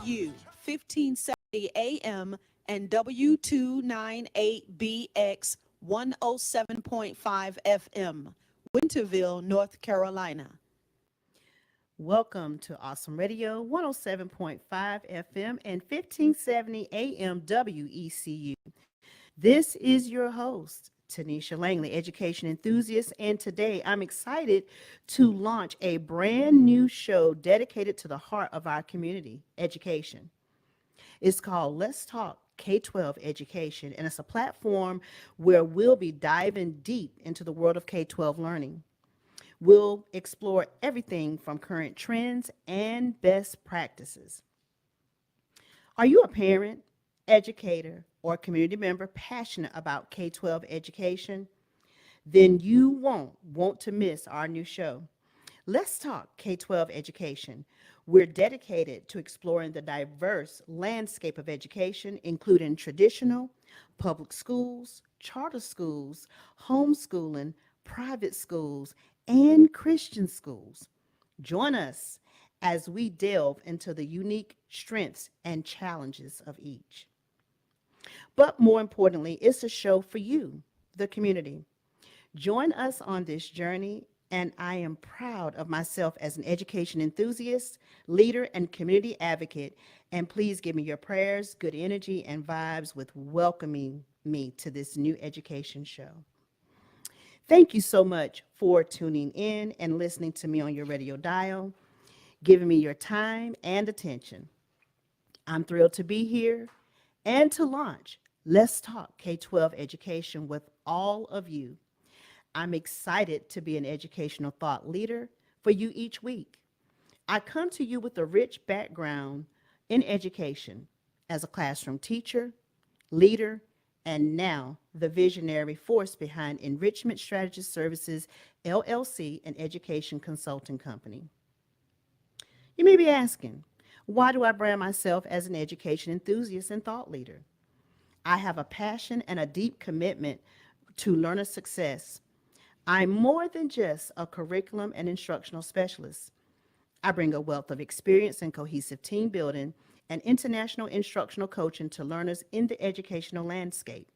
WECU 1570 AM and W298BX 107.5 FM, Winterville, North Carolina. Welcome to Awesome Radio 107.5 FM and 1570 AM WECU. This is your host, Tanisha Langley, education enthusiast, and today I'm excited to launch a brand new show dedicated to the heart of our community, education. It's called Let's Talk K-12 Education, and it's a platform where we'll be diving deep into the world of K-12 learning. We'll explore everything from current trends and best practices. Are you a parent, educator, or community member passionate about K-12 education? Then you won't want to miss our new show. Let's talk K-12 education. We're dedicated to exploring the diverse landscape of education, including traditional, public schools, charter schools, homeschooling, private schools, and Christian schools. Join us as we delve into the unique strengths and challenges of each. But more importantly, it's a show for you, the community. Join us on this journey, and I am proud of myself as an education enthusiast, leader, and community advocate. And please give me your prayers, good energy, and vibes with welcoming me to this new education show. Thank you so much for tuning in and listening to me on your radio dial, giving me your time and attention. I'm thrilled to be here and to launch Let's Talk K-12 Education with all of you. I'm excited to be an educational thought leader for you each week. I come to you with a rich background in education as a classroom teacher, leader, and now the visionary force behind Enrichment Strategist Services, LLC, an education consulting company. You may be asking, why do I brand myself as an education enthusiast and thought leader? I have a passion and a deep commitment to learner success. I'm more than just a curriculum and instructional specialist. I bring a wealth of experience in cohesive team building and international instructional coaching to learners in the educational landscape.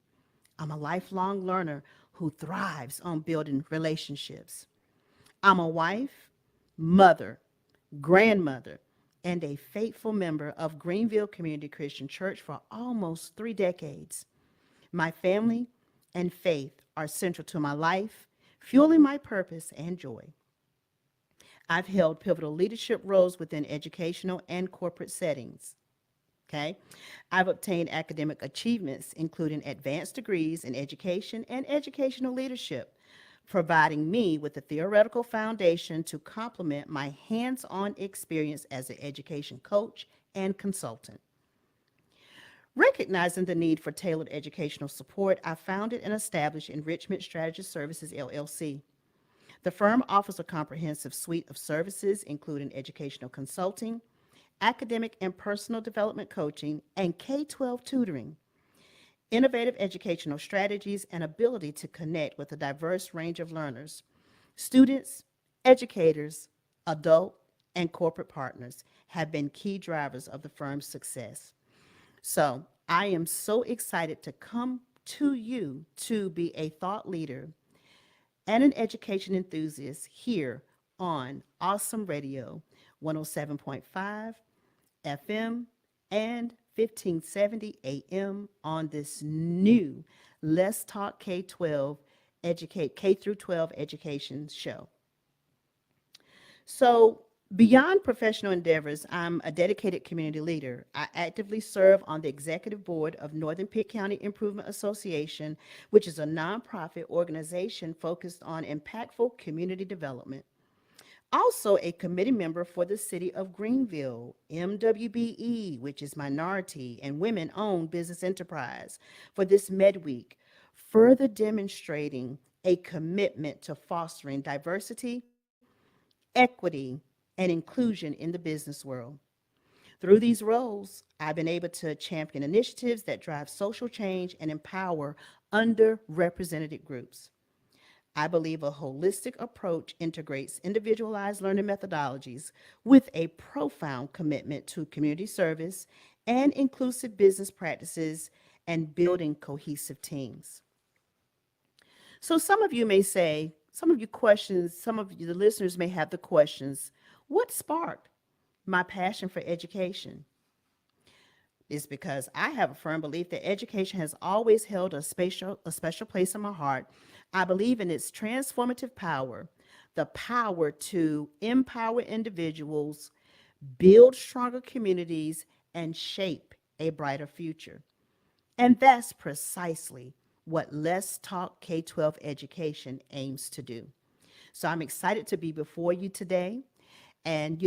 I'm a lifelong learner who thrives on building relationships. I'm a wife, mother, grandmother, and a faithful member of Greenville Community Christian Church for almost 3 decades. My family and faith are central to my life, fueling my purpose and joy. I've held pivotal leadership roles within educational and corporate settings. Okay. I've obtained academic achievements, including advanced degrees in education and educational leadership, providing me with a theoretical foundation to complement my hands-on experience as an education coach and consultant. Recognizing the need for tailored educational support, I founded and established Enrichment Strategist Services, LLC. The firm offers a comprehensive suite of services, including educational consulting, academic and personal development coaching, and K-12 tutoring, innovative educational strategies, and ability to connect with a diverse range of learners, students, educators, adult, and corporate partners have been key drivers of the firm's success. So I am so excited to come to you to be a thought leader and an education enthusiast here on Awesome Radio 107.5 FM and 1570 AM on this new Let's Talk K-12 educate K through 12 education show. So, beyond professional endeavors, I'm a dedicated community leader. I actively serve on the executive board of Northern Pitt County Improvement Association, which is a nonprofit organization focused on impactful community development. Also, a committee member for the City of Greenville, MWBE, which is minority and women owned business enterprise, for this MedWeek, further demonstrating a commitment to fostering diversity, equity, and inclusion in the business world. Through these roles, I've been able to champion initiatives that drive social change and empower underrepresented groups. I believe a holistic approach integrates individualized learning methodologies with a profound commitment to community service and inclusive business practices and building cohesive teams. So, some of you may say, some of you questions, some of you, the listeners may have the questions, what sparked my passion for education? Is because I have a firm belief that education has always held a special place in my heart. I believe in its transformative power, the power to empower individuals, build stronger communities, and shape a brighter future. And that's precisely what Let's Talk K 12 education aims to do. So I'm excited to be before you today. And,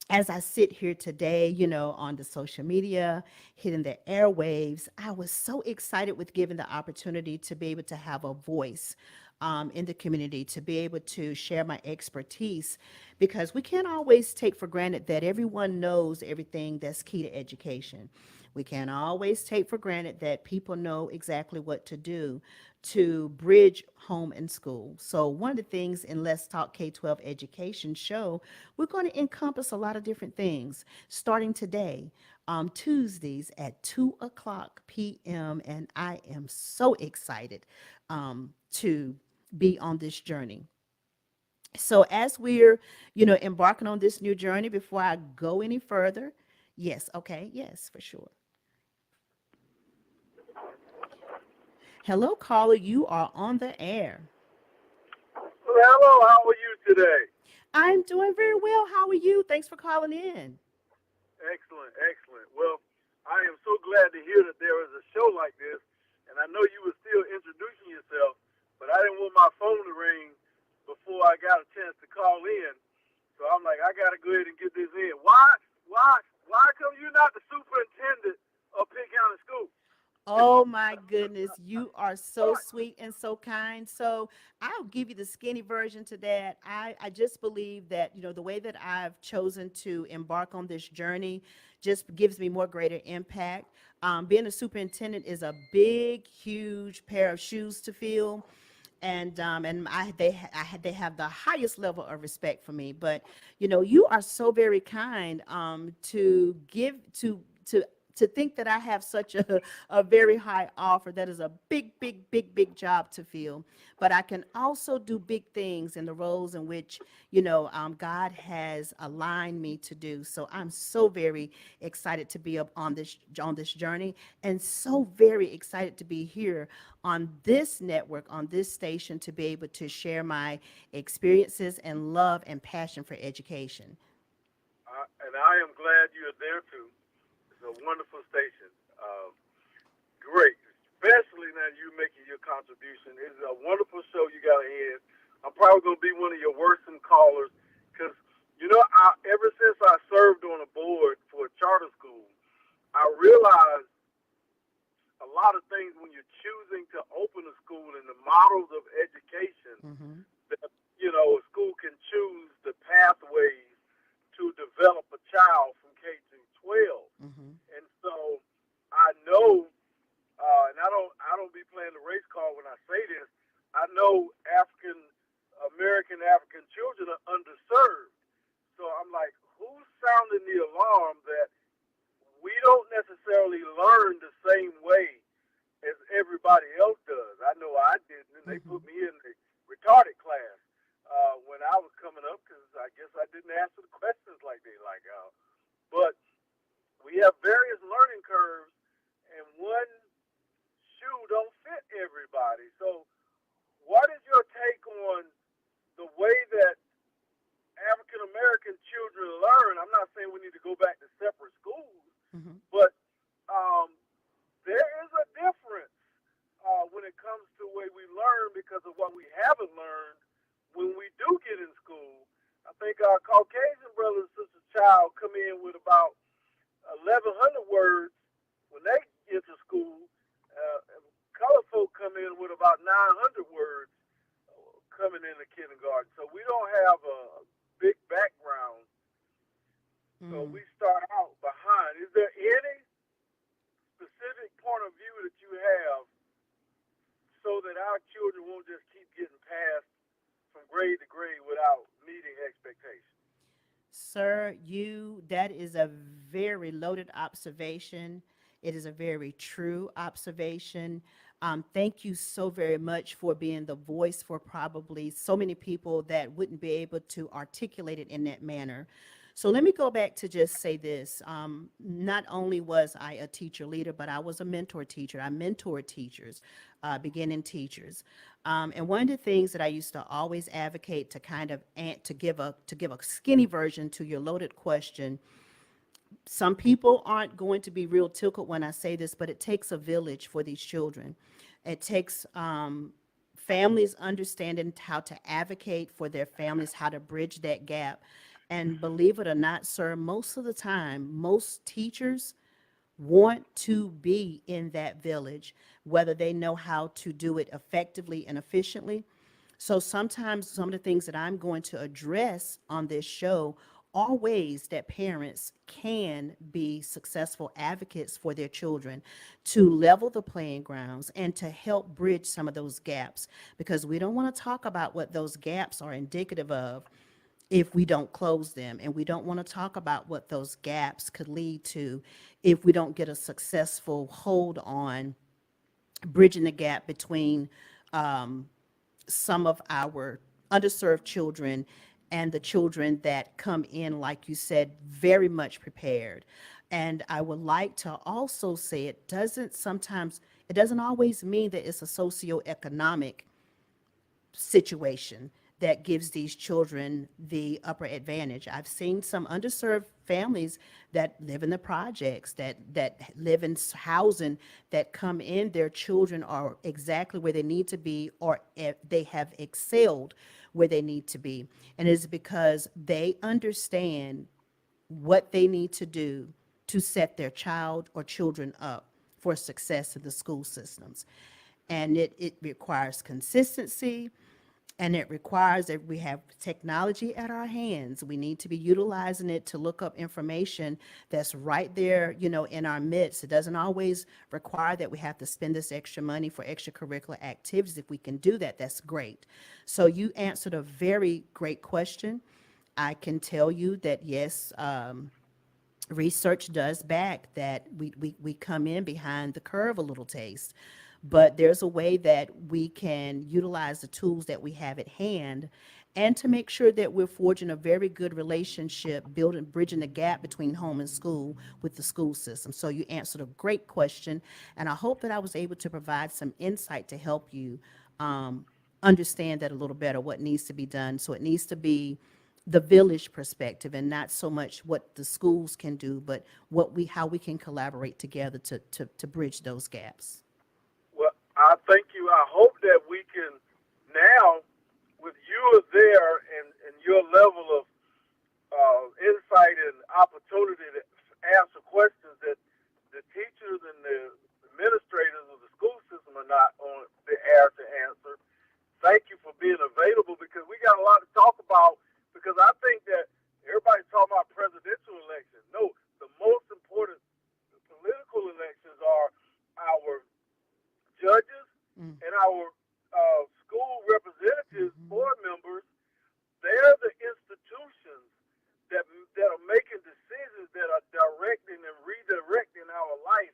as I sit here today, on the social media, hitting the airwaves, I was so excited with given the opportunity to be able to have a voice in the community, to be able to share my expertise, because we can't always take for granted that everyone knows everything that's key to education. We can't always take for granted that people know exactly what to do to bridge home and school. So one of the things in Let's Talk K-12 Education show, we're going to encompass a lot of different things starting today, Tuesdays at 2 o'clock p.m. And I am so excited to be on this journey. So as we're, embarking on this new journey, before I go any further, yes, okay, yes, for sure. Hello, caller. You are on the air. Well, hello, how are you today? I'm doing very well. How are you? Thanks for calling in. Excellent, excellent. Well, I am so glad to hear that there is a show like this, and I know you were still introducing yourself, but I didn't want my phone to ring before I got a chance to call in. So I'm like, I got to go ahead and get this in. Why come you not the superintendent of Pitt County School? Oh my goodness, you are so What? sweet and so kind. So I'll give you the skinny version to that. I just believe that, the way that I've chosen to embark on this journey just gives me more greater impact. Being a superintendent is a big, huge pair of shoes to fill. And they have the highest level of respect for me. But you are so very kind to give to think that I have such a very high offer. That is a big, big, big, big job to fill. But I can also do big things in the roles in which, God has aligned me to do. So I'm so very excited to be up on this journey, and so very excited to be here on this network, on this station, to be able to share my experiences and love and passion for education. And I am glad you're there too. It's a wonderful station. Great, especially now you making your contribution. It's a wonderful show you got ahead. I'm probably going to be one of your worstest callers because, ever since I served on a board for a charter school, I realized a lot of things when you're choosing to open a school and the models of education Mm-hmm. that, a school can choose the pathways to develop a child from K to 12. Mm-hmm. And so I know and I don't be playing the race card when I say this. I know African American African children are underserved. So I'm like, who's sounding the alarm that we don't necessarily learn the same way as everybody else does? I know I didn't, and they Mm-hmm. put me in the retarded class when I was coming up because I guess I didn't answer the questions like they like. But we have various learning curves, and one shoe don't fit everybody. So, what is your take on the way that African American children learn? I'm not saying we need to go back to separate schools, Mm-hmm. but um, there is a difference when it comes to the way we learn because of what we haven't learned when we do get in school. I think our Caucasian brothers and sisters child come in with about 1,100 words when they enter school. Color folk come in with about 900 words coming into kindergarten. So we don't have a big background. So Mm. we start out behind. Is there any specific point of view that you have so that our children won't just keep getting passed from grade to grade without meeting expectations. Sir, that is a very loaded observation. It is a very true observation. Thank you so very much for being the voice for probably so many people that wouldn't be able to articulate it in that manner. So let me go back to just say this. Not only was I a teacher leader, but I was a mentor teacher. I mentored teachers, beginning teachers. And one of the things that I used to always advocate to kind of to give a skinny version to your loaded question. Some people aren't going to be real tickled when I say this, but it takes a village for these children. It takes families understanding how to advocate for their families, how to bridge that gap. And believe it or not, sir, most of the time, most teachers want to be in that village, whether they know how to do it effectively and efficiently. So sometimes some of the things that I'm going to address on this show are ways that parents can be successful advocates for their children to level the playing grounds and to help bridge some of those gaps, because we don't want to talk about what those gaps are indicative of if we don't close them. And we don't want to talk about what those gaps could lead to if we don't get a successful hold on bridging the gap between some of our underserved children and the children that come in, like you said, very much prepared. And I would like to also say it doesn't always mean that it's a socioeconomic situation that gives these children the upper advantage. I've seen some underserved families that live in the projects, that live in housing, that come in, their children are exactly where they need to be, or they have excelled where they need to be. And it's because they understand what they need to do to set their child or children up for success in the school systems. And it requires consistency, and it requires that we have technology at our hands. We need to be utilizing it to look up information that's right there, in our midst. It doesn't always require that we have to spend this extra money for extracurricular activities. If we can do that, that's great. So you answered a very great question. I can tell you that, yes, research does back that we come in behind the curve a little taste, but there's a way that we can utilize the tools that we have at hand, and to make sure that we're forging a very good relationship, bridging the gap between home and school with the school system. So you answered a great question, and I hope that I was able to provide some insight to help you understand that a little better, what needs to be done. So it needs to be the village perspective, and not so much what the schools can do, but how we can collaborate together to bridge those gaps. Well, I thank you. I hope that we can now, with you there and your level of insight and opportunity to answer questions that the teachers and the administrators of the school system are not on the air to answer. Thank you for being available, because we got a lot to talk about, because I think that everybody's talking about presidential elections. No, the most important political elections are our judges Mm. and our school representatives, board members. They're the institutions that are making decisions that are directing and redirecting our life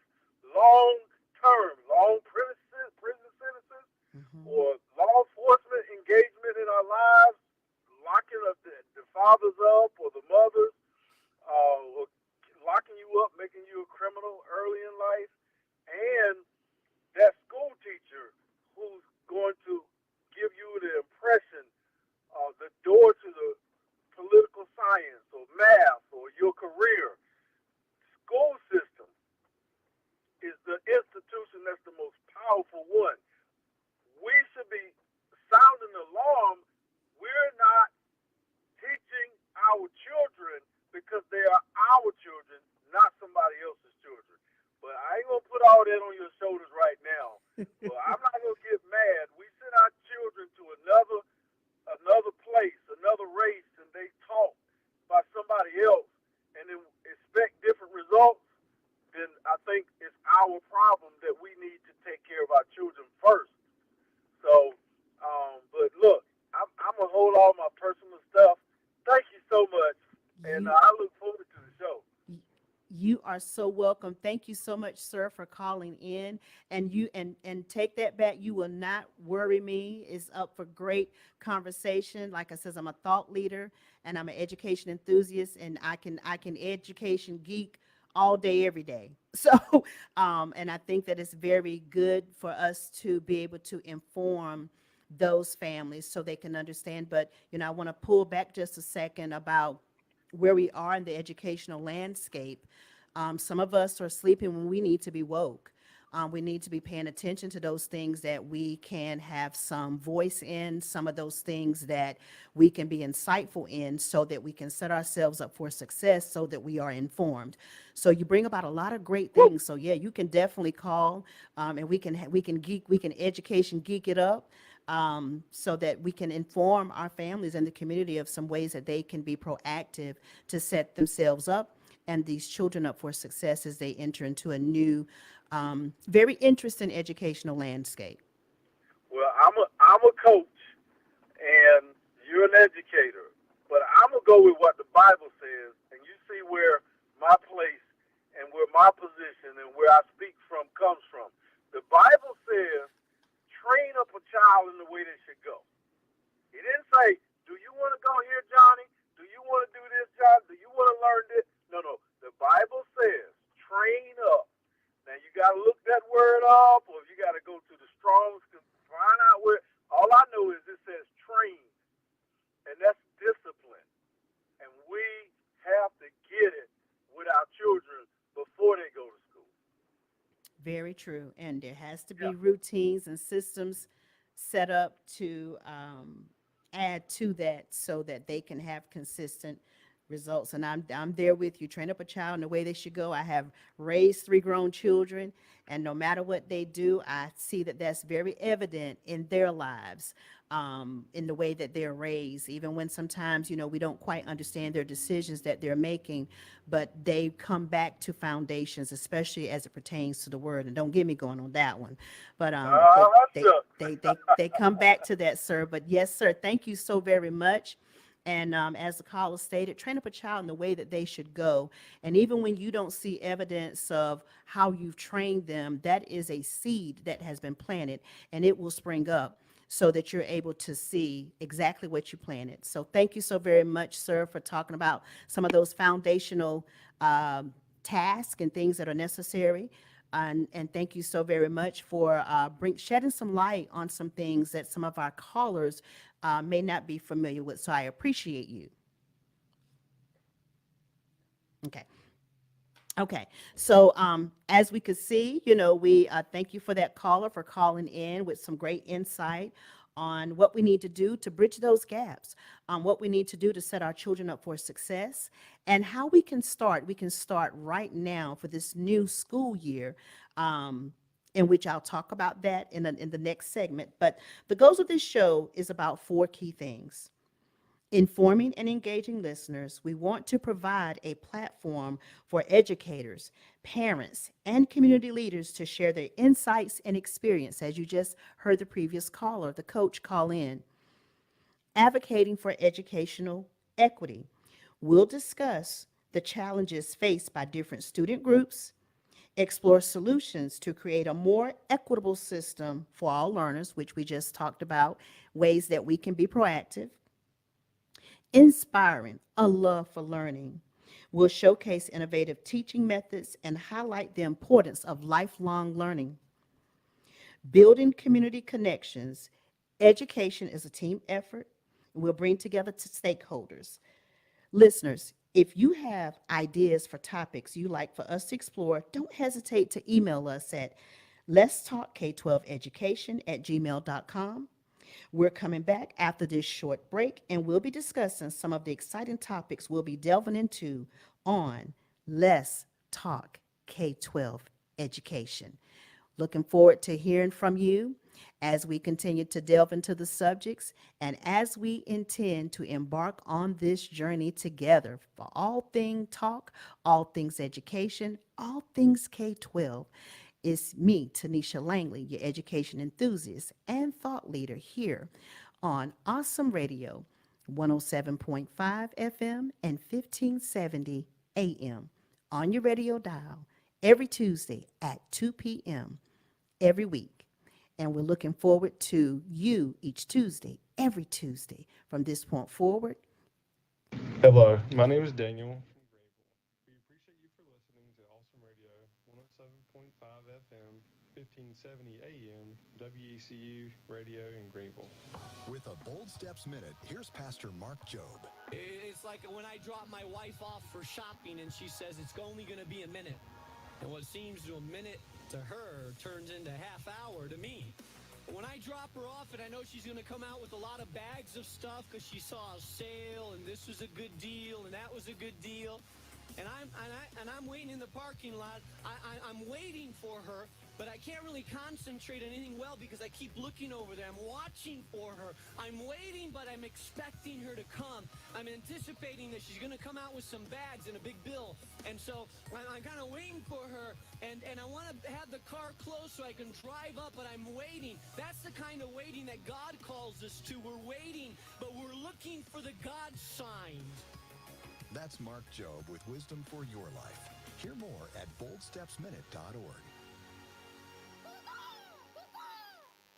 long term, long prison sentences, or law enforcement engagement in our lives, locking up the fathers up or the mothers, or locking you up, making you a criminal early in life, and that school teacher who's going to give you the impression, the door to the political science or math or your career. School system is the institution that's the most powerful one. We should be sounding the alarm. We're not teaching our children because they are our children, not somebody else's children. But I ain't going to put all that on your shoulders right now. But I'm not going to get mad. We send our children to another place, another race, and they taught by somebody else, and then expect different results. Then I think it's our problem that we need to take care of our children first. all my personal stuff. Thank you so much, and You I look forward to the show. You are so welcome. Thank you so much, sir, for calling in. And and take that back. You will not worry me. It's up for great conversation. Like I says, I'm a thought leader and I'm an education enthusiast, and I can education geek all day, every day. So and I think that it's very good for us to be able to inform those families so they can understand. But I want to pull back just a second about where we are in the educational landscape. Some of us are sleeping when we need to be woke. We need to be paying attention to those things that we can have some voice in, some of those things that we can be insightful in so that we can set ourselves up for success so that we are informed. So you bring about a lot of great things. So yeah, you can definitely call and we can education geek it up so that we can inform our families and the community of some ways that they can be proactive to set themselves up and these children up for success as they enter into a new, very interesting educational landscape. Well, I'm a coach, and you're an educator, but I'm gonna go with what the Bible says, and you see where my place and where my position and where I speak from comes from. The Bible says, "Train up a child in the way they should go." He didn't say, "Do you want to go here, Johnny? Do you want to do this, John? Do you want to learn this?" No, no. The Bible says, "Train up." Now you got to look that word up, or you got to go to the Strong's to find out where. All I know is it says train, and that's discipline. And we have to get it with our children before they go to school. Very true. And there has to be Yeah. routines and systems set up to add to that so that they can have consistent results. And I'm there with you. Train up a child in the way they should go. I have raised three grown children, and no matter what they do, I see that that's very evident in their lives, in the way that they're raised, even when sometimes, we don't quite understand their decisions that they're making, but they come back to foundations, especially as it pertains to the word. And don't get me going on that one, but Shucks. they come back to that, sir. But yes, sir, thank you so very much. And as the caller stated, train up a child in the way that they should go. And even when you don't see evidence of how you've trained them, that is a seed that has been planted and it will spring up so that you're able to see exactly what you planted. So thank you so very much, sir, for talking about some of those foundational tasks and things that are necessary. And thank you so very much for shedding some light on some things that some of our callers may not be familiar with. So I appreciate you. Okay. Okay. So as we could see, we thank you for that caller for calling in with some great insight on what we need to do to bridge those gaps, what we need to do to set our children up for success, and how we can start. We can start right now for this new school year. In which I'll talk about that in the next segment. But the goals of this show is about four key things. Informing and engaging listeners, we want to provide a platform for educators, parents, and community leaders to share their insights and experience, as you just heard the previous caller, the coach, call in. Advocating for educational equity. We'll discuss the challenges faced by different student groups, explore solutions to create a more equitable system for all learners, which we just talked about, ways that we can be proactive. Inspiring a love for learning. We'll showcase innovative teaching methods and highlight the importance of lifelong learning. Building community connections. Education is a team effort. We'll bring together stakeholders. Listeners, if you have ideas for topics you'd like for us to explore, don't hesitate to email us at let's talk K12education at gmail.com. We're coming back after this short break, and we'll be discussing some of the exciting topics we'll be delving into on Let's Talk K-12 Education. Looking forward to hearing from you as we continue to delve into the subjects and as we intend to embark on this journey together for all things talk, all things education, all things K-12. It's me, Tonitia Langley, your education enthusiast and thought leader here on Awesome Radio, 107.5 FM and 1570 AM on your radio dial every Tuesday at 2 p.m. every week. And we're looking forward to you each Tuesday, every Tuesday from this point forward. Hello, my name is Daniel from Greenville. We appreciate you for listening to Awesome Radio 107.5 FM, 1570 AM, WECU Radio in Greenville. With a Bold Steps Minute, here's Pastor Mark Job. It's like when I drop my wife off for shopping and she says it's only going to be a minute. And what seems to a minute to her turns into half hour to me. When I drop her off and I know she's going to come out with a lot of bags of stuff because she saw a sale and this was a good deal and that was a good deal. And I'm waiting in the parking lot. I'm waiting for her, but I can't really concentrate on anything well because I keep looking over there. I'm watching for her. I'm waiting, but I'm expecting her to come. I'm anticipating that she's going to come out with some bags and a big bill. And so I'm kind of waiting for her, and I want to have the car closed so I can drive up, but I'm waiting. That's the kind of waiting that God calls us to. We're waiting, but we're looking for the God signs. That's Mark Job with wisdom for your life. Hear more at boldstepsminute.org.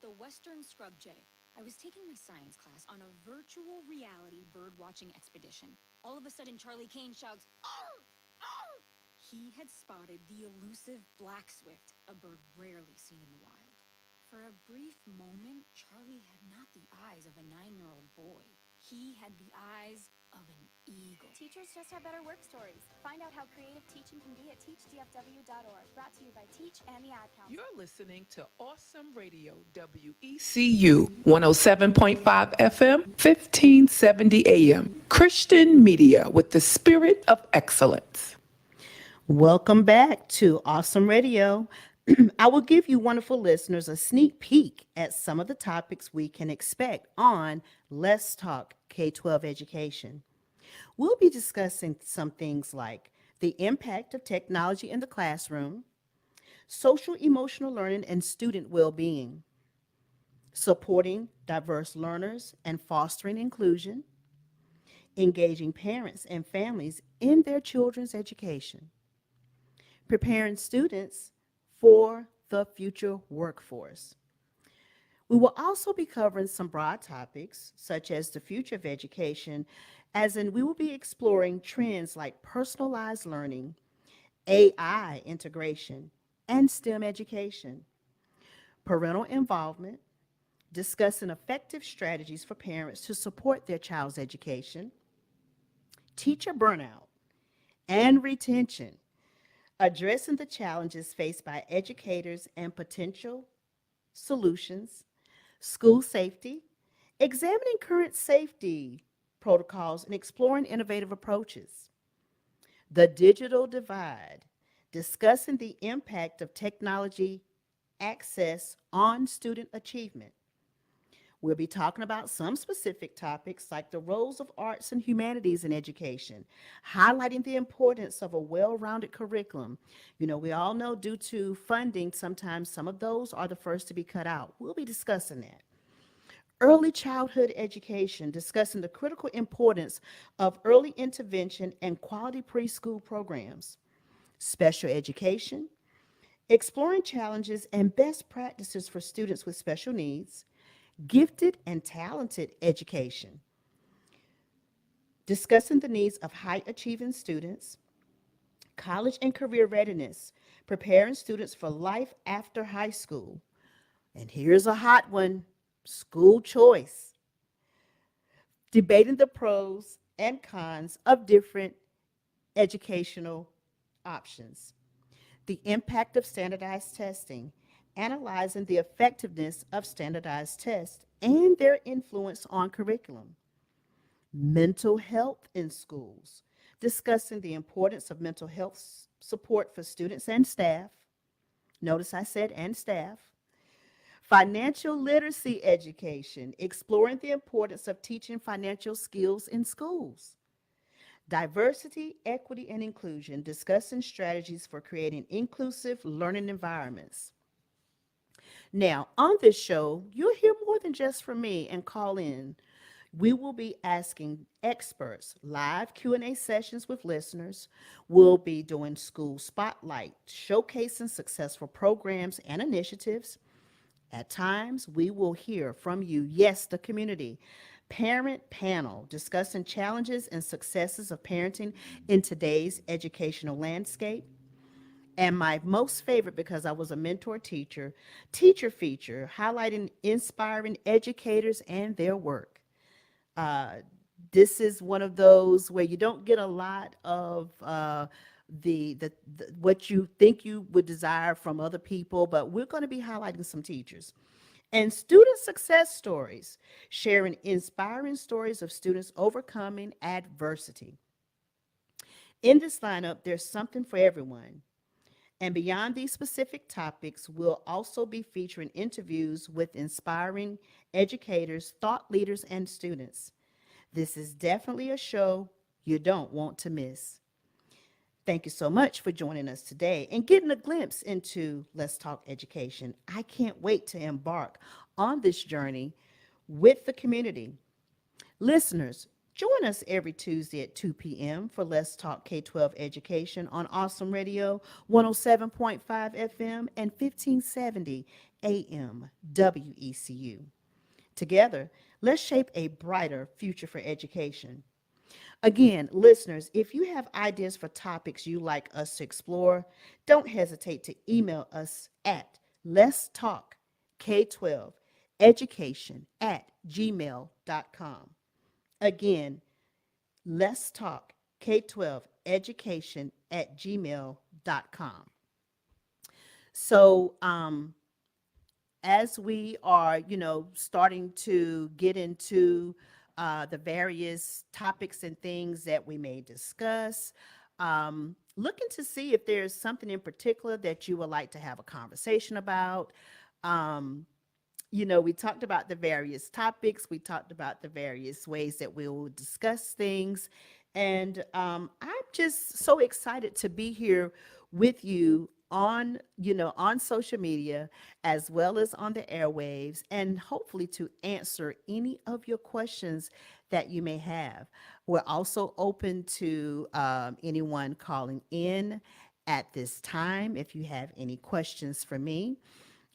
The Western Scrub Jay. I was taking my science class on a virtual reality bird watching expedition. All of a sudden, Charlie Kane shouts, "Arr! Arr!" He had spotted the elusive black swift, a bird rarely seen in the wild. For a brief moment, Charlie had not the eyes of a 9-year-old boy. He had the eyes of an eagle. Teachers just have better work stories. Find out how creative teaching can be at teachdfw.org. Brought to you by Teach and the Ad Council. You're listening to Awesome Radio, WECU 107.5 FM, 1570 AM. Christian media with the spirit of excellence. Welcome back to Awesome Radio. I will give you wonderful listeners a sneak peek at some of the topics we can expect on Let's Talk K-12 Education. We'll be discussing some things like the impact of technology in the classroom, social emotional learning and student well-being, supporting diverse learners and fostering inclusion, engaging parents and families in their children's education, preparing students for the future workforce. We will also be covering some broad topics, such as the future of education, as in we will be exploring trends like personalized learning, AI integration, and STEM education, parental involvement, discussing effective strategies for parents to support their child's education, teacher burnout, and retention, addressing the challenges faced by educators and potential solutions, school safety, examining current safety protocols, and exploring innovative approaches. The digital divide, discussing the impact of technology access on student achievement. We'll be talking about some specific topics like the roles of arts and humanities in education, highlighting the importance of a well-rounded curriculum. You know, we all know due to funding, sometimes some of those are the first to be cut out. We'll be discussing that. Early childhood education, discussing the critical importance of early intervention and quality preschool programs. Special education, exploring challenges and best practices for students with special needs. Gifted and talented education, discussing the needs of high-achieving students. College and career readiness, preparing students for life after high school. And here's a hot one, school choice, debating the pros and cons of different educational options. The impact of standardized testing, analyzing the effectiveness of standardized tests and their influence on curriculum. Mental health in schools, discussing the importance of mental health support for students and staff. Notice I said and staff. Financial literacy education, exploring the importance of teaching financial skills in schools. Diversity, equity, and inclusion, discussing strategies for creating inclusive learning environments. Now, on this show, you'll hear more than just from me and call in. We will be asking experts, live Q&A sessions with listeners. We'll be doing school spotlight, showcasing successful programs and initiatives. At times, we will hear from you, yes, the community. Parent panel discussing challenges and successes of parenting in today's educational landscape. And my most favorite, because I was a mentor teacher, teacher feature highlighting inspiring educators and their work. Uh, this is one of those where you don't get a lot of the what you think you would desire from other people, but we're going to be highlighting some teachers and student success stories, sharing inspiring stories of students overcoming adversity. In this lineup, there's something for everyone. And beyond these specific topics, we'll also be featuring interviews with inspiring educators, thought leaders, and students. This is definitely a show you don't want to miss. Thank you so much for joining us today and getting a glimpse into Let's Talk Education. I can't wait to embark on this journey with the community. Listeners, join us every Tuesday at 2 p.m. for Let's Talk K-12 Education on Awesome Radio 107.5 FM and 1570 AM WECU. Together, let's shape a brighter future for education. Again, listeners, if you have ideas for topics you'd like us to explore, don't hesitate to email us at let's talk K-12 education at gmail.com. Again, let's talk K-12 education at gmail.com. So, as we are, starting to get into the various topics and things that we may discuss, looking to see if there's something in particular that you would like to have a conversation about. Um, we talked about the various topics, we talked about the various ways that we will discuss things. And I'm just so excited to be here with you on social media as well as on the airwaves, and hopefully to answer any of your questions that you may have. We're also open to anyone calling in at this time if you have any questions for me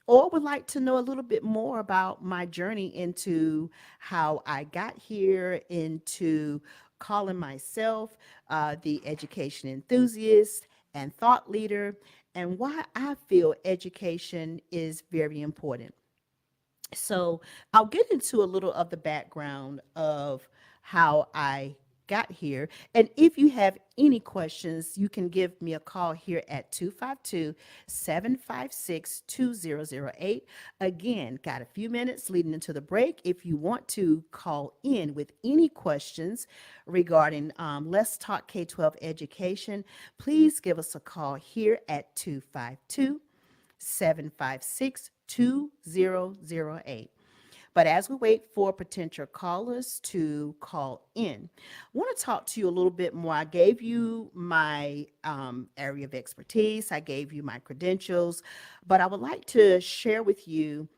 or would like to know a little bit more about my journey into how I got here, into calling myself the education enthusiast and thought leader, and why I feel education is very important. So I'll get into a little of the background of how I got here. And if you have any questions, you can give me a call here at 252-756-2008. Again, got a few minutes leading into the break. If you want to call in with any questions regarding Let's Talk K-12 education, please give us a call here at 252-756-2008. But as we wait for potential callers to call in, I want to talk to you a little bit more. I gave you my area of expertise, I gave you my credentials, but I would like to share with you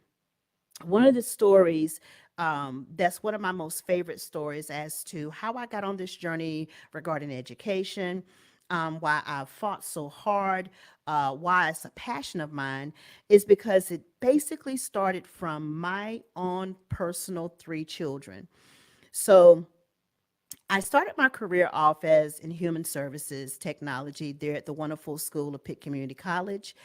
one of the stories that's one of my most favorite stories as to how I got on this journey regarding education, why I fought so hard, why it's a passion of mine, is because it basically started from my own personal three children. So I started my career off as in human services technology there at the wonderful school of Pitt Community College.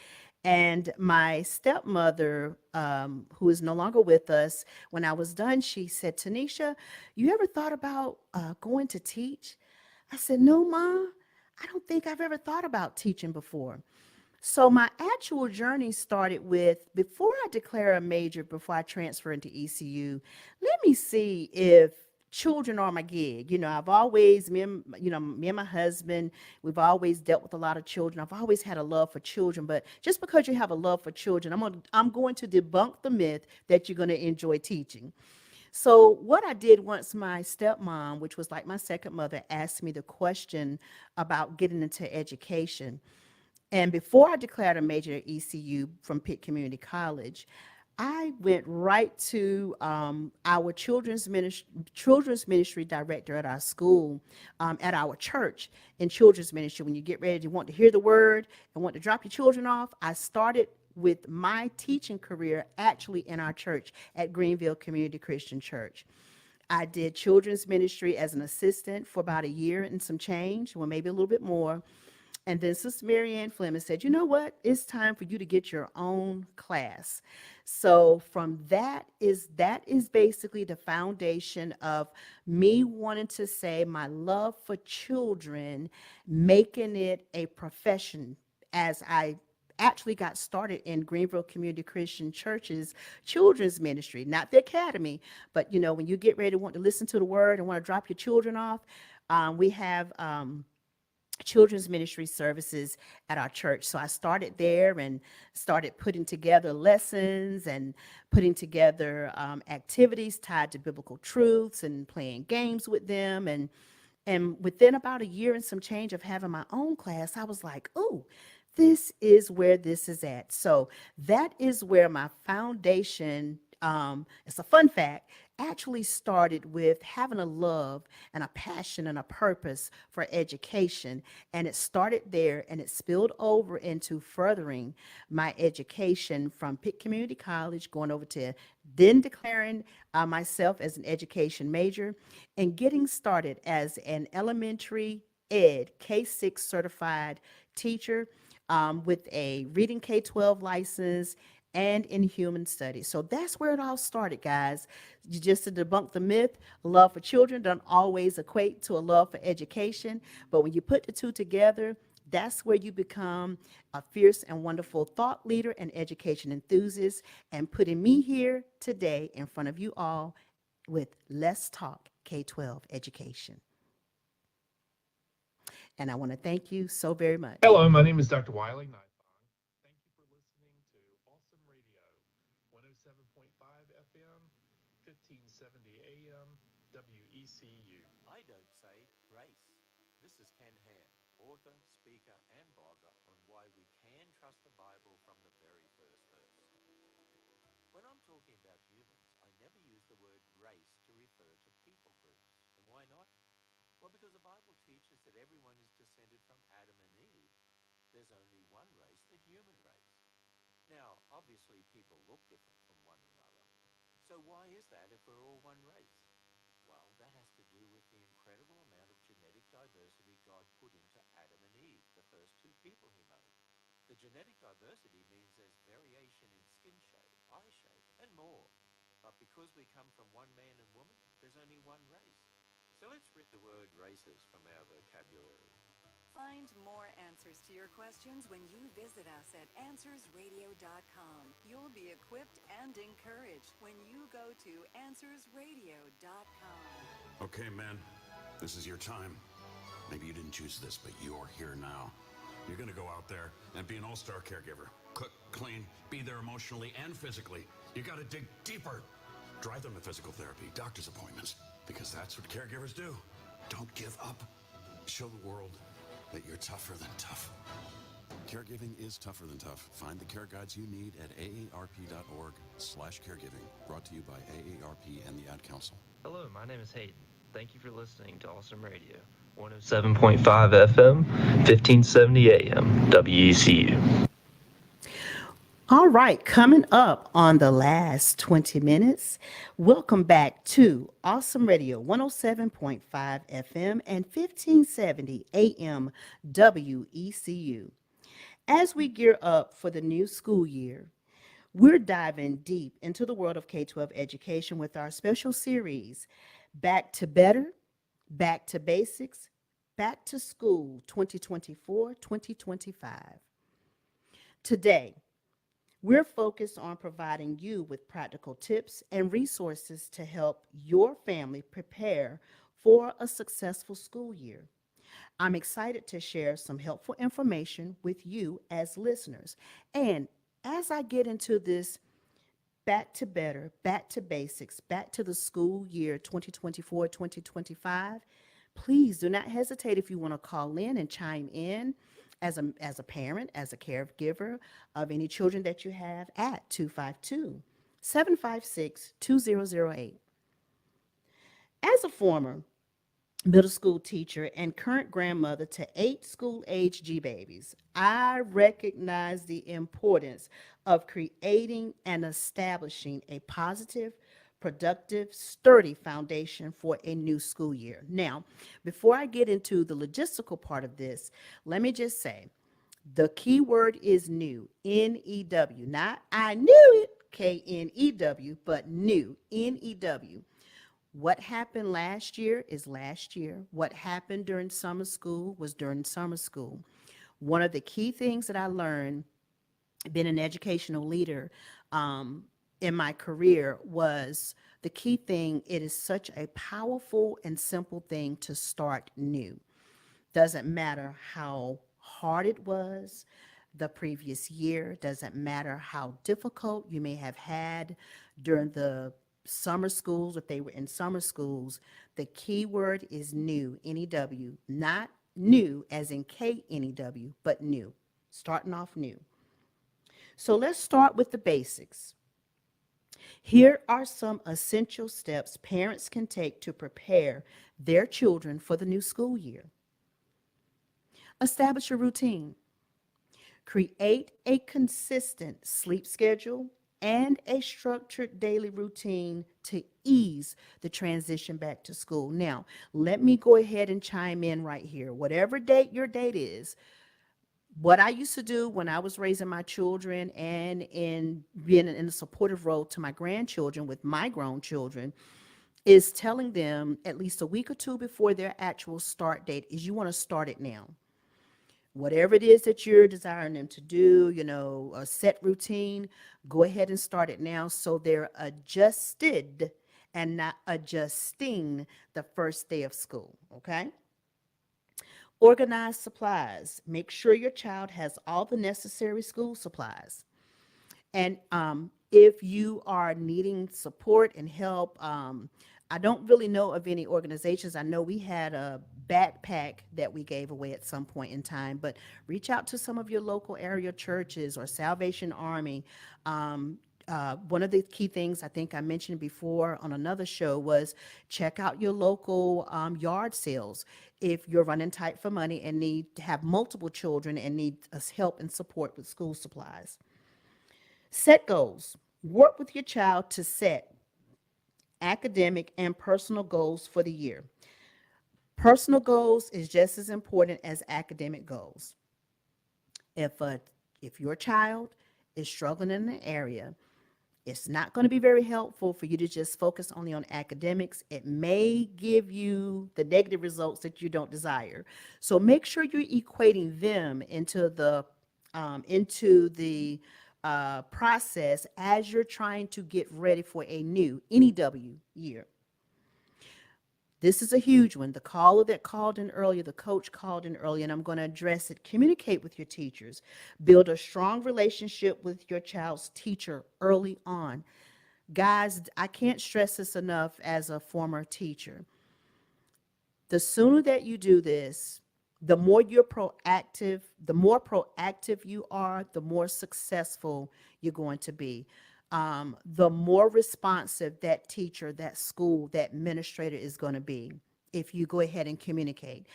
And my stepmother, who is no longer with us, when I was done, she said, Tanisha, you ever thought about going to teach? I said, no, Ma, I don't think I've ever thought about teaching before. So my actual journey started with before I declare a major, before I transfer into ECU, let me see if children are my gig. I've always, me and my husband, we've always dealt with a lot of children. I've always had a love for children, but just because you have a love for children, I'm going to debunk the myth that you're going to enjoy teaching. So what I did once my stepmom, which was like my second mother, asked me the question about getting into education. And before I declared a major at ECU from Pitt Community College, I went right to our children's ministry director at our school, at our church in children's ministry. When you get ready, you want to hear the word and want to drop your children off. I started with my teaching career actually in our church at Greenville Community Christian Church. I did children's ministry as an assistant for about a year and some change, well, maybe a little bit more. And then Sister Mary Ann Fleming said, you know what? It's time for you to get your own class. So from that is basically the foundation of me wanting to say my love for children, making it a profession as I actually got started in Greenville Community Christian Church's children's ministry, not the academy, but when you get ready to want to listen to the word and want to drop your children off, we have children's ministry services at our church. So I started there and started putting together lessons and putting together activities tied to biblical truths and playing games with them. And within about a year and some change of having my own class, I was like, oh, this is where this is at. So that is where my foundation, it's a fun fact, actually started with having a love and a passion and a purpose for education. And it started there and it spilled over into furthering my education from Pitt Community College, going over to then declaring myself as an education major and getting started as an elementary ed K-6 certified teacher with a reading K-12 license and in human studies. So that's where it all started, guys. Just to debunk the myth, love for children don't always equate to a love for education, but when you put the two together, that's where you become a fierce and wonderful thought leader and education enthusiast, and putting me here today in front of you all with Let's Talk K-12 Education. And I want to thank you so very much. Hello, my name is Dr. Wiley Nightfong. Thank you for listening to Awesome Radio, 107.5 FM, 1570 AM, WECU. I don't say race. This is Ken Ham, author, speaker, and blogger on why we can trust the Bible from the very first verse. When I'm talking about humans, I never use the word race to refer to people groups. And why not? Well, because the Bible teaches that everyone is descended from Adam and Eve. There's only one race, the human race. Now, obviously, people look different from one another. So why is that if we're all one race? Well, that has to do with the incredible amount of genetic diversity God put into Adam and Eve, the first two people he made. The genetic diversity means there's variation in skin shade, eye shape, and more. But because we come from one man and woman, there's only one race. So let's rid the word races from our vocabulary. Find more answers to your questions when you visit us at AnswersRadio.com. You'll be equipped and encouraged when you go to AnswersRadio.com. Okay, man, this is your time. Maybe you didn't choose this, but you're here now. You're gonna go out there and be an all-star caregiver. Cook, clean, be there emotionally and physically. You gotta dig deeper. Drive them to physical therapy, doctor's appointments, because that's what caregivers do. Don't give up. Show the world that you're tougher than tough. Caregiving is tougher than tough. Find the care guides you need at aarp.org/caregiving. Brought to you by AARP and the Ad Council. Hello, my name is Hayden. Thank you for listening to Awesome Radio, 107.5 FM, 1570 AM, WECU. All right, coming up on the last 20 minutes, welcome back to Awesome Radio, 107.5 FM and 1570 AM WECU. As we gear up for the new school year, we're diving deep into the world of K-12 education with our special series, Back to Better, Back to Basics, Back to School 2024-2025. Today, we're focused on providing you with practical tips and resources to help your family prepare for a successful school year. I'm excited to share some helpful information with you as listeners. And as I get into this back to better, back to basics, back to the school year 2024-2025, please do not hesitate if you want to call in and chime in as a parent, as a caregiver of any children that you have at 756 2008. As a former middle school teacher and current grandmother to 8 school age G babies, I recognize the importance of creating and establishing a positive, productive, sturdy foundation for a new school year. Now, before I get into the logistical part of this, let me just say the key word is new, N E W, not I knew it, KNEW, but new, NEW. What happened last year is last year. What happened during summer school was during summer school. One of the key things that I learned, being an educational leader in my career, was the key thing. It is such a powerful and simple thing to start new. Doesn't matter how hard it was the previous year, doesn't matter how difficult you may have had during the summer schools, if they were in summer schools. The key word is new, NEW, not new as in KNEW, but new, starting off new. So let's start with the basics. Here are some essential steps parents can take to prepare their children for the new school year. Establish a routine. Create a consistent sleep schedule and a structured daily routine to ease the transition back to school. Now, let me go ahead and chime in right here. Whatever date your date is, what I used to do when I was raising my children and in being in a supportive role to my grandchildren with my grown children is telling them at least a week or two before their actual start date is you want to start it now. Whatever it is that you're desiring them to do, a set routine, go ahead and start it now so they're adjusted and not adjusting the first day of school, okay? Organize supplies. Make sure your child has all the necessary school supplies. And if you are needing support and help, I don't really know of any organizations. I know we had a backpack that we gave away at some point in time, but reach out to some of your local area churches or Salvation Army. One of the key things I think I mentioned before on another show was check out your local yard sales. If you're running tight for money and need to have multiple children and need us help and support with school supplies. Set goals. Work with your child to set academic and personal goals for the year. Personal goals is just as important as academic goals. If your child is struggling in an area, it's not going to be very helpful for you to just focus only on academics. It may give you the negative results that you don't desire. So make sure you're equating them into the process as you're trying to get ready for a new NEW year. This is a huge one. The caller that called in earlier, the coach called in earlier, and I'm going to address it. Communicate with your teachers. Build a strong relationship with your child's teacher early on. Guys, I can't stress this enough as a former teacher. The sooner that you do this, the more proactive you are, the more successful you're going to be. The more responsive that teacher, that school, that administrator is going to be if you go ahead and communicate.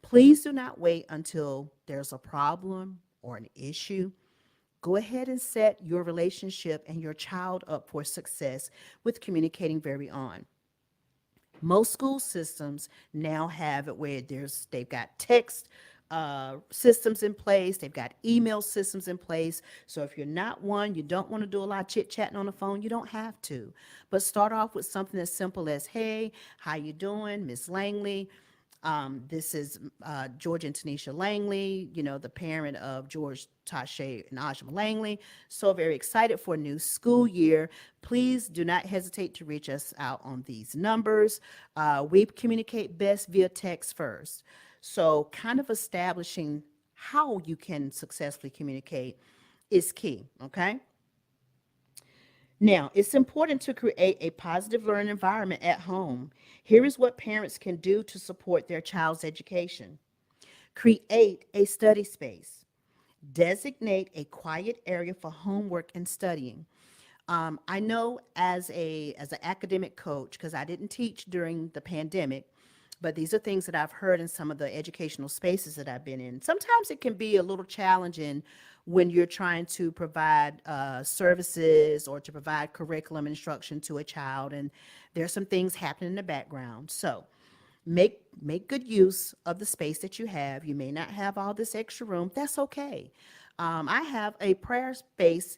Please do not wait until there's a problem or an issue. Go ahead and set your relationship and your child up for success with communicating very on. Most school systems now have it where they've got text systems in place, they've got email systems in place. So if you're not one, you don't want to do a lot of chit chatting on the phone, you don't have to. But start off with something as simple as, "Hey, how you doing, Miss Langley? This is George and Tonitia Langley, the parent of George, Tasha, and Ajma Langley. So very excited for a new school year. Please do not hesitate to reach us out on these numbers. We communicate best via text first. So kind of establishing how you can successfully communicate is key, okay? Now, it's important to create a positive learning environment at home. Here is what parents can do to support their child's education. Create a study space. Designate a quiet area for homework and studying. I know as an academic coach, because I didn't teach during the pandemic, but these are things that I've heard in some of the educational spaces that I've been in. Sometimes it can be a little challenging when you're trying to provide services or to provide curriculum instruction to a child, and there's some things happening in the background. So make good use of the space that you have. You may not have all this extra room. That's okay. I have a prayer space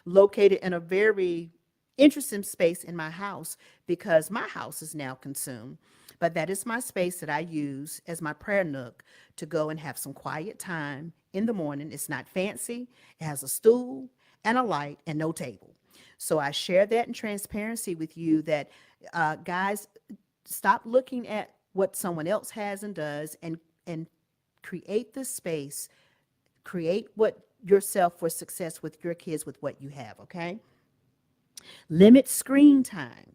located in a very interesting space in my house because my house is now consumed. But that is my space that I use as my prayer nook to go and have some quiet time in the morning. It's not fancy. It has a stool and a light and no table. So I share that in transparency with you that, guys, stop looking at what someone else has and does, and create the space, create what yourself for success with your kids with what you have. Okay, limit screen time.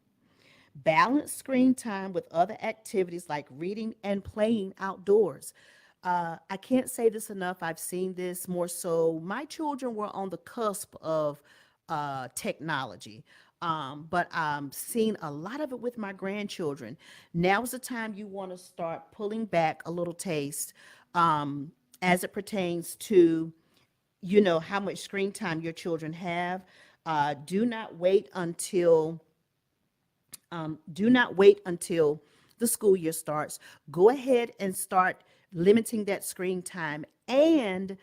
Balance screen time with other activities like reading and playing outdoors. I can't say this enough. I've seen this more so. My children were on the cusp of technology, but I'm seeing a lot of it with my grandchildren. Now is the time you want to start pulling back a little taste, as it pertains to, how much screen time your children have. Do not wait until the school year starts. Go ahead and start limiting that screen time and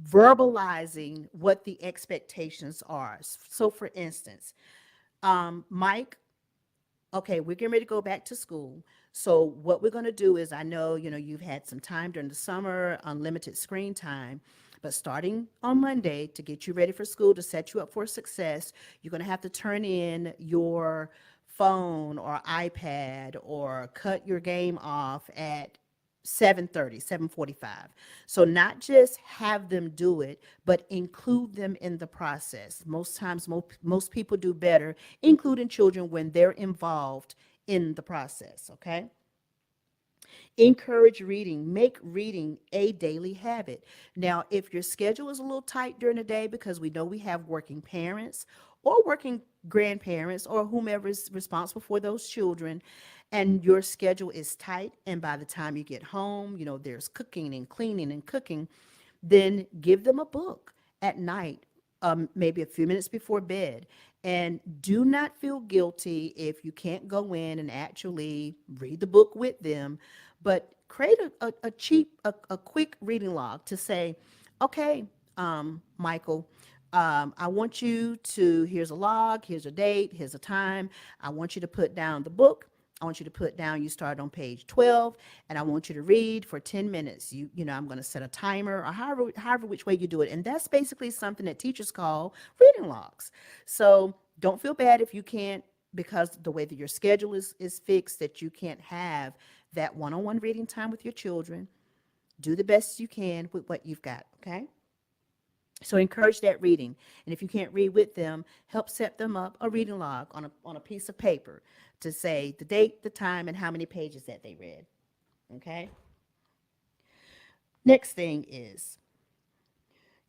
verbalizing what the expectations are. So, for instance, Mike, okay, we're getting ready to go back to school. So what we're going to do is, I know, you've had some time during the summer, unlimited screen time, but starting on Monday to get you ready for school, to set you up for success, you're going to have to turn in your phone or iPad or cut your game off at 7:30, 7:45. So not just have them do it, but include them in the process. Most times, most people do better including children when they're involved in the process. Okay. Encourage reading. Make reading a daily habit. Now, if your schedule is a little tight during the day, because we know we have working parents or working grandparents or whomever is responsible for those children, and your schedule is tight, and by the time you get home, there's cooking and cleaning and cooking, then give them a book at night, maybe a few minutes before bed. And do not feel guilty if you can't go in and actually read the book with them, but create a quick reading log to say, okay, Michael, I want you to, here's a log, here's a date, here's a time. I want you to put down the book. I want you to put down, you start on page 12, and I want you to read for 10 minutes. I'm going to set a timer, or however which way you do it. And that's basically something that teachers call reading logs. So don't feel bad if you can't, because the way that your schedule is fixed, that you can't have that one-on-one reading time with your children. Do the best you can with what you've got, okay? So encourage that reading. And if you can't read with them, help set them up a reading log on a piece of paper to say the date, the time, and how many pages that they read. Okay? Next thing is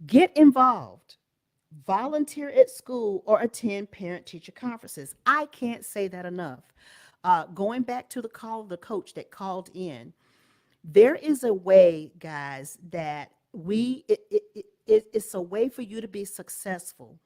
get involved. Volunteer at school or attend parent-teacher conferences. I can't say that enough. Going back to the call of the coach that called in, there is a way, guys, that it's a way for you to be successful,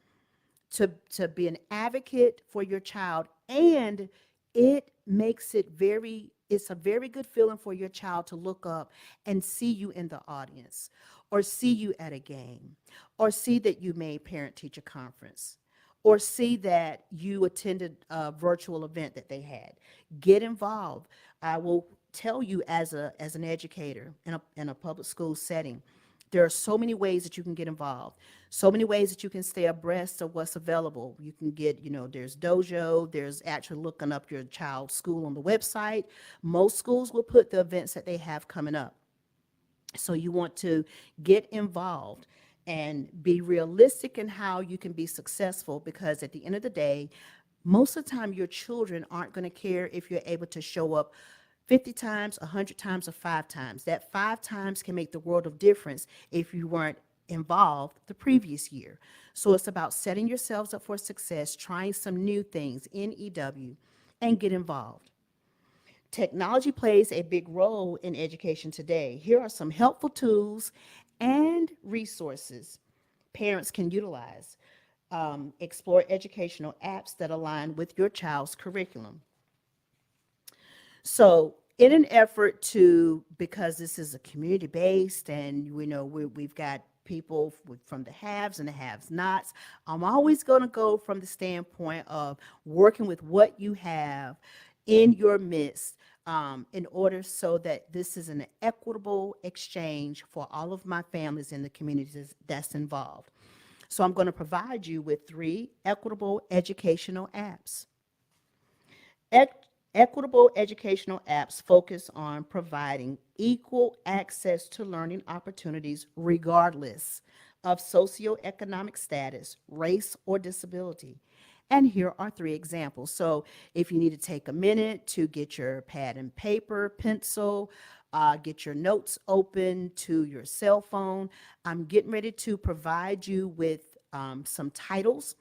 to be an advocate for your child, and it's a very good feeling for your child to look up and see you in the audience, or see you at a game, or see that you made parent teacher conference, or see that you attended a virtual event that they had. Get involved. I will tell you, as an educator in a public school setting, there are so many ways that you can get involved, so many ways that you can stay abreast of what's available. You can get, there's Dojo, there's actually looking up your child's school on the website. Most schools will put the events that they have coming up. So you want to get involved and be realistic in how you can be successful, because at the end of the day, most of the time your children aren't going to care if you're able to show up 50 times, 100 times, or 5 times. That 5 times can make the world of difference if you weren't involved the previous year. So it's about setting yourselves up for success, trying some new things in EW, and get involved. Technology plays a big role in education today. Here are some helpful tools and resources parents can utilize. Explore educational apps that align with your child's curriculum. So, in an effort to, because this is a community based and we know we've got people from the haves and the haves nots, I'm always going to go from the standpoint of working with what you have in your midst, in order so that this is an equitable exchange for all of my families in the communities that's involved. So, I'm going to provide you with 3 equitable educational apps. Equitable educational apps focus on providing equal access to learning opportunities regardless of socioeconomic status, race, or disability. And here are 3 examples. So if you need to take a minute to get your pad and paper, pencil, get your notes open to your cell phone, I'm getting ready to provide you with some titles.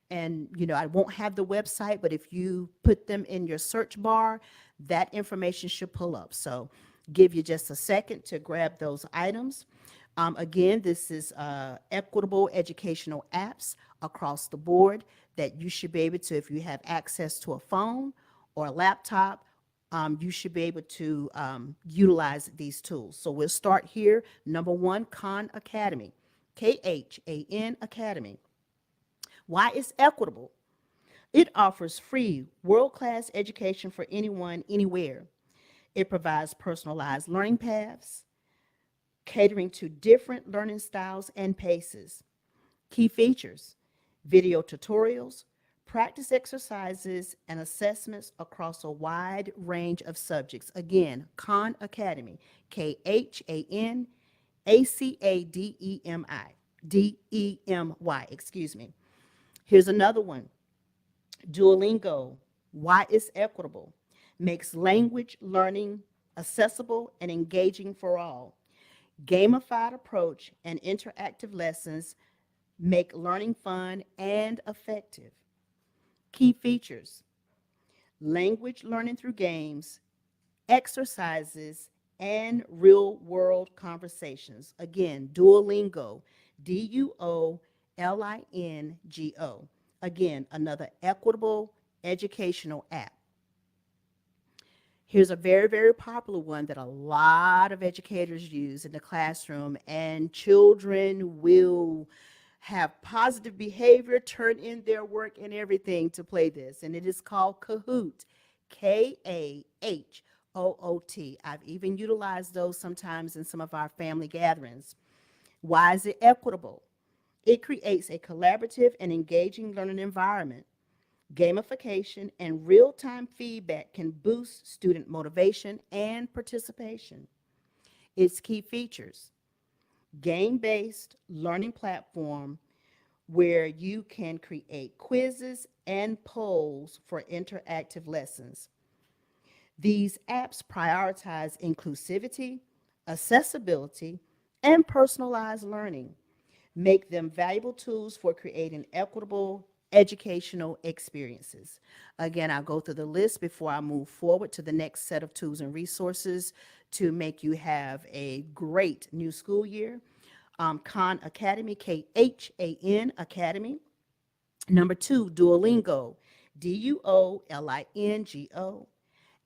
And I won't have the website, but if you put them in your search bar, that information should pull up. So give you just a second to grab those items. Again, this is equitable educational apps across the board that you should be able to, if you have access to a phone or a laptop, you should be able to utilize these tools. So we'll start here. Number 1, Khan Academy, KHAN Academy. Why it's equitable? It offers free, world-class education for anyone, anywhere. It provides personalized learning paths, catering to different learning styles and paces. Key features: video tutorials, practice exercises, and assessments across a wide range of subjects. Again, Khan Academy, KHANACADEMY, excuse me. Here's another one, Duolingo. Why it's equitable? Makes language learning accessible and engaging for all. Gamified approach and interactive lessons make learning fun and effective. Key features: language learning through games, exercises, and real-world conversations. Again, Duolingo, Duolingo. Again, another equitable educational app. Here's a very, very popular one that a lot of educators use in the classroom, and children will have positive behavior, turn in their work and everything to play this, and it is called Kahoot, Kahoot. I've even utilized those sometimes in some of our family gatherings. Why is it equitable? It creates a collaborative and engaging learning environment. Gamification and real-time feedback can boost student motivation and participation. Its key features: game-based learning platform where you can create quizzes and polls for interactive lessons. These apps prioritize inclusivity, accessibility, and personalized learning, make them valuable tools for creating equitable educational experiences. Again, I'll go through the list before I move forward to the next set of tools and resources to make you have a great new school year. Khan Academy, KHAN Academy. Number 2, Duolingo, Duolingo.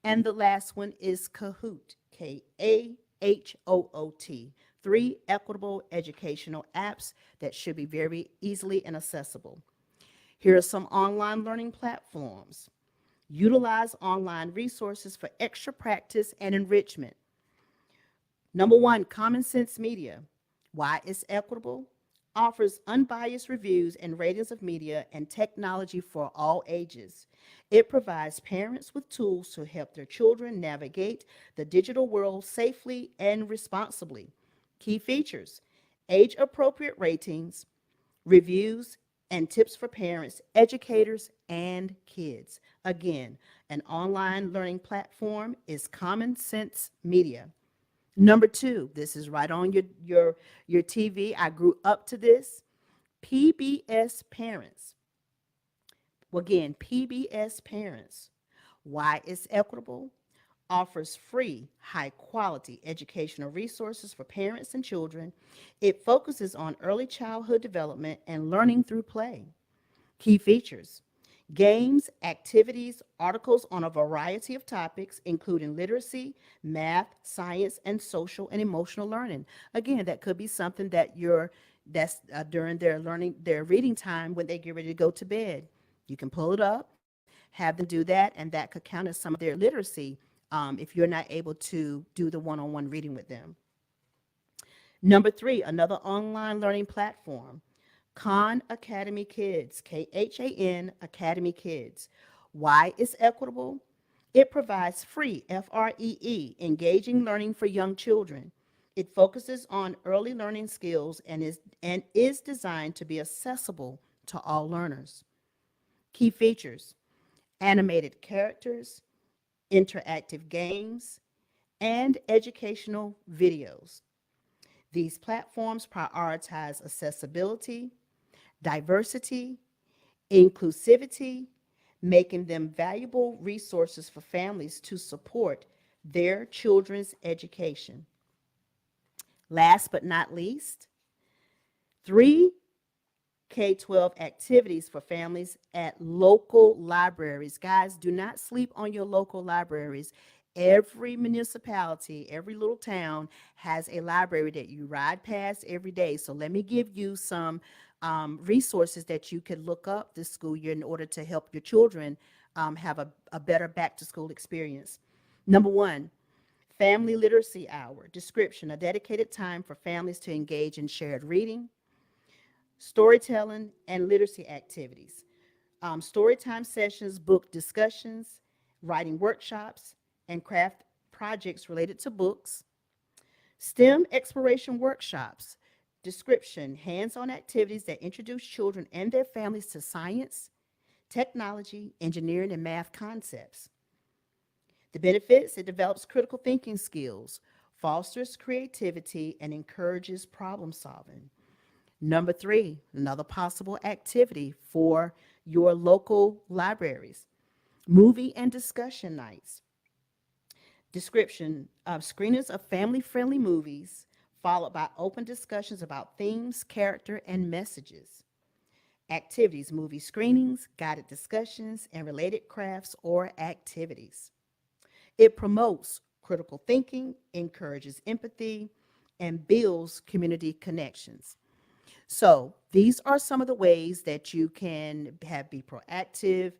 And the last one is Kahoot, Kahoot. 3 equitable educational apps that should be very easily and accessible. Here are some online learning platforms. Utilize online resources for extra practice and enrichment. Number 1, Common Sense Media. Why it's equitable? Offers unbiased reviews and ratings of media and technology for all ages. It provides parents with tools to help their children navigate the digital world safely and responsibly. Key features: age-appropriate ratings, reviews, and tips for parents, educators, and kids. Again, an online learning platform is Common Sense Media. Number two, this is right on your TV. I grew up to this. PBS Parents. Well, again, PBS Parents. Why it's equitable? Offers free, high quality educational resources for parents and children. It focuses on early childhood development and learning through play. Key features: games, activities, articles on a variety of topics, including literacy, math, science, and social and emotional learning. Again, that could be something that's during their learning, their reading time when they get ready to go to bed. You can pull it up, have them do that, and that could count as some of their literacy if you're not able to do the one-on-one reading with them. Number three, another online learning platform, Khan Academy Kids, KHAN Academy Kids. Why is equitable? It provides free, FREE, engaging learning for young children. It focuses on early learning skills and is designed to be accessible to all learners. Key features: animated characters, interactive games, and educational videos. These platforms prioritize accessibility, diversity, inclusivity, making them valuable resources for families to support their children's education. Last but not least, three K-12 activities for families at local libraries. Guys, do not sleep on your local libraries. Every municipality, every little town has a library that you ride past every day. So let me give you some resources that you could look up this school year in order to help your children have a better back to school experience. Number one, Family Literacy Hour. Description: a dedicated time for families to engage in shared reading, storytelling, and literacy activities. Storytime sessions, book discussions, writing workshops, and craft projects related to books. STEM exploration workshops. Description: hands on activities that introduce children and their families to science, technology, engineering, and math concepts. The benefits: it develops critical thinking skills, fosters creativity, and encourages problem solving. Number three, another possible activity for your local libraries, movie and discussion nights. Description of screenings of family friendly movies, followed by open discussions about themes, character, and messages. Activities: movie screenings, guided discussions, and related crafts or activities. It promotes critical thinking, encourages empathy, and builds community connections. So these are some of the ways that you can be proactive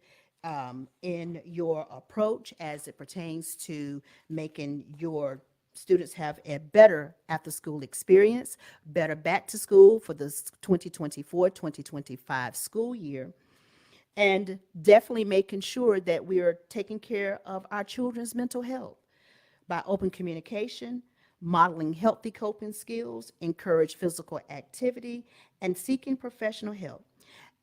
in your approach as it pertains to making your students have a better after school experience, better back to school for the 2024-2025 school year, and definitely making sure that we are taking care of our children's mental health by open communication, modeling healthy coping skills, encourage physical activity, and seeking professional help.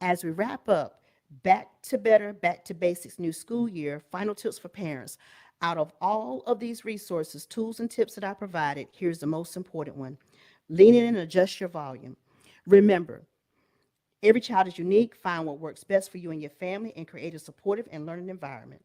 As we wrap up, back to better, back to basics, new school year, final tips for parents. Out of all of these resources, tools, and tips that I provided, here's the most important one: lean in and adjust your volume. Remember, every child is unique. Find what works best for you and your family and create a supportive and learning environment.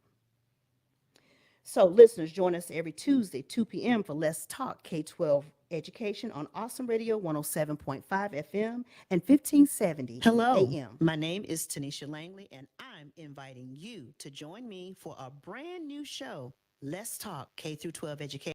So, listeners, join us every Tuesday, 2 p.m. for Let's Talk K-12 Education on Awesome Radio 107.5 FM and 1570 Hello, AM. my name is Tonitia Langley, and I'm inviting you to join me for a brand new show, Let's Talk K through 12 Education.